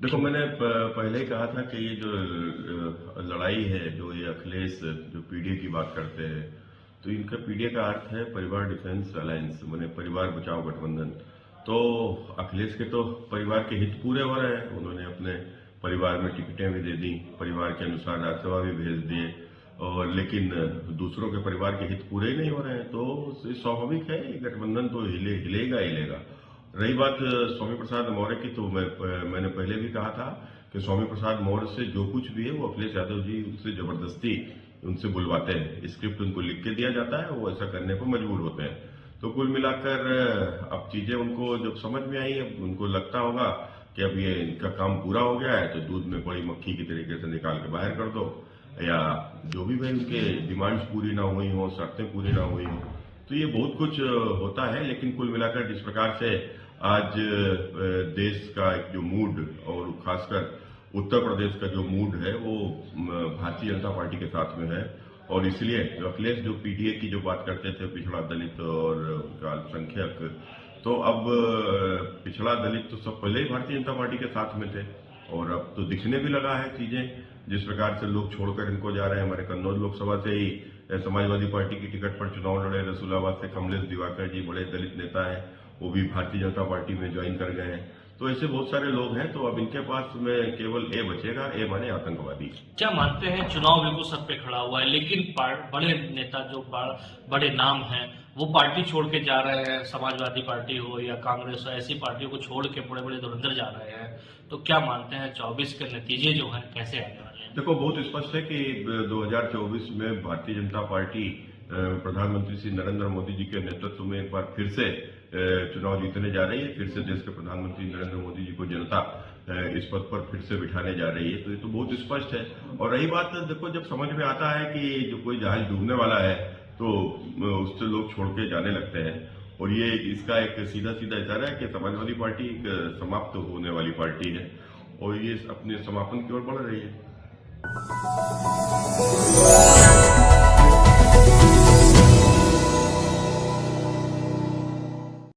देखो, मैंने पहले ही कहा था कि ये जो लड़ाई है, जो ये अखिलेश जो पीडीए की बात करते हैं, तो इनका पीडीए का अर्थ है परिवार डिफेंस अलायंस, माने परिवार बचाओ गठबंधन। तो अखिलेश के तो परिवार के हित पूरे हो रहे हैं। उन्होंने अपने परिवार में टिकटें भी दे दी, परिवार के अनुसार राज्यसभा भी भेज दिए, और लेकिन दूसरों के परिवार के हित पूरे ही नहीं हो रहे हैं। तो स्वाभाविक है, ये गठबंधन तो हिलेगा हिलेगा। रही बात स्वामी प्रसाद मौर्य की, तो मैंने पहले भी कहा था कि स्वामी प्रसाद मौर्य से जो कुछ भी है वो अखिलेश यादव जी उससे जबरदस्ती उनसे बुलवाते हैं। स्क्रिप्ट उनको लिख के दिया जाता है, वो ऐसा करने पर मजबूर होते हैं। तो कुल मिलाकर अब चीजें उनको जब समझ में आई, अब उनको लगता होगा कि अब ये इनका काम पूरा हो गया है, तो दूध में पड़ी मक्खी की तरीके से निकाल के बाहर कर दो, या जो भी भाई उनके डिमांड्स पूरी ना हुई हो, शर्तें पूरी ना हुई हो। तो ये बहुत कुछ होता है। लेकिन कुल मिलाकर जिस प्रकार से आज देश का एक जो मूड, और खासकर उत्तर प्रदेश का जो मूड है, वो भारतीय जनता पार्टी के साथ में है। और इसलिए जो अखिलेश जो पीडीए की जो बात करते थे, पिछड़ा दलित और उनका अल्पसंख्यक, तो अब पिछड़ा दलित तो सब पहले ही भारतीय जनता पार्टी के साथ में थे, और अब तो दिखने भी लगा है चीजें। जिस प्रकार से लोग छोड़कर इनको जा रहे हैं, हमारे कन्नौज लोकसभा से ही समाजवादी पार्टी की टिकट पर चुनाव लड़े रसूलाबाद से कमलेश दिवाकर जी, बड़े दलित नेता है, वो भी भारतीय जनता पार्टी में ज्वाइन कर गए हैं। तो ऐसे बहुत सारे लोग हैं। तो अब इनके पास में केवल ए बचेगा, ए माने आतंकवादी। क्या मानते हैं, चुनाव बिल्कुल सर पे खड़ा हुआ है, लेकिन बड़े नेता जो बड़े नाम हैं वो पार्टी छोड़ के जा रहे हैं, समाजवादी पार्टी हो या कांग्रेस हो, ऐसी पार्टियों को छोड़ के बड़े बड़े धुरंधर जा रहे हैं। तो क्या मानते हैं 24 के नतीजे जो हैं कैसे आने वाले हैं? देखो, बहुत स्पष्ट है कि 2024 में भारतीय जनता पार्टी प्रधानमंत्री श्री नरेंद्र मोदी जी के नेतृत्व में एक बार फिर से चुनाव जीतने जा रही है। फिर से देश के प्रधानमंत्री नरेंद्र मोदी जी को जनता इस पद पर फिर से बिठाने जा रही है। तो ये तो बहुत स्पष्ट है। और रही बात, देखो, जब समझ में आता है कि जो कोई जहाज डूबने वाला है, तो उससे लोग छोड़ के जाने लगते हैं। और ये इसका एक सीधा सीधा इशारा है कि समाजवादी पार्टी एक समाप्त होने वाली पार्टी है, और ये अपने समापन की ओर बढ़ रही है।